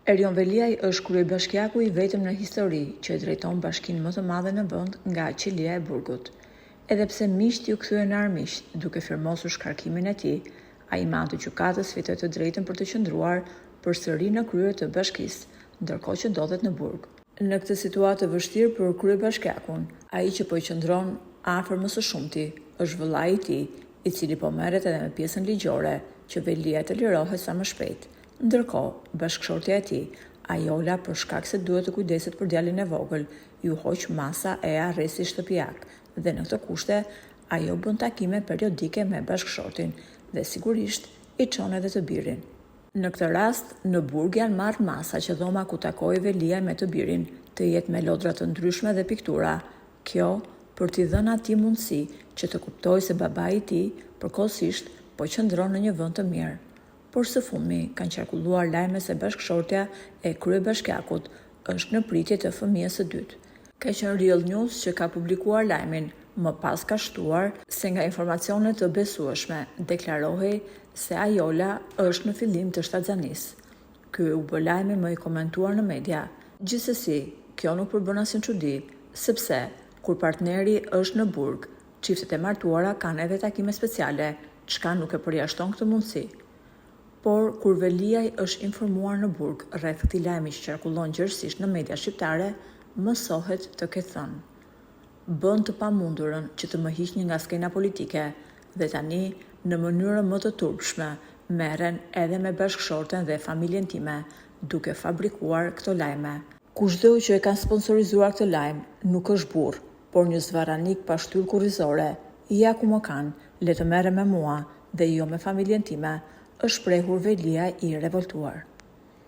Erion Veliaj është kryebashkiaku i vetëm në histori që e drejton bashkinë më të madhe në vend nga Qelia e Burgut. Edhe pse miqt ju kthyen armiqt duke firmosur shkarkimin e tij, ai me anë të gjykatës fitoi të drejtën për të qëndruar përsëri në krye të bashkisë, ndërkohë që ndodhet në Burg. Në këtë situatë të vështirë për kryebashkiakun, ai që po i qëndron afër më së shumti është vëllai i tij, i cili po merret edhe me pjesën ligjore që Veliaj të lirohet sa më shpejt. Ndërkohë, bashkëshortja e tij, Ajola, për shkak se duhet të kujdeset për djalin e vogël, ju hoq masa e arresti shtëpiak dhe në këtë kushte ajo bën takime periodike me bashkëshortin dhe sigurisht i çon edhe të birin. Në këtë rast, në Burg janë marrë masa që dhoma ku takoi Veliaj me të birin të jetë me lodra të ndryshme dhe piktura. Kjo për t'i dhënë atij mundësi që të kuptojë se babai i tij përkohësisht po qëndron në një vend të mirë. Por së fundmi kanë qarkulluar lajme se bashkëshortja e kryebashkiakut është në pritje të fëmijës së dytë. Ka qenë Real News që ka publikuar lajmin, më pas ka shtuar se nga informacione të besueshme deklarohej se Ajola është në fillim të shtatzanisë. Ky u bë lajmi më i komentuar në media. Gjithsesi, kjo nuk përbën asnjë çudi, sepse kur partneri është në Burg, çiftet e martuara kanë edhe takime speciale, çka nuk e përjashton këtë mundësi. Por kur Veliaj është informuar në Burg rreth këtij lajmi që qarkullon gjerësisht në media shqiptare, mësohet të ketë thënë: "Bën të pamundurën që të më hiqni nga skena politike dhe tani, në mënyrë më të turpshme, merren edhe me bashkëshorten dhe familjen time, duke fabrikuar këto lajme. Kushdo që e ka sponsorizuar këtë lajm nuk është burr, por një zvaranik pa shtyllë kurrizore. Ja ku më kanë, le të merren me mua dhe jo me familjen time", është shprehur Veliaj i revoltuar.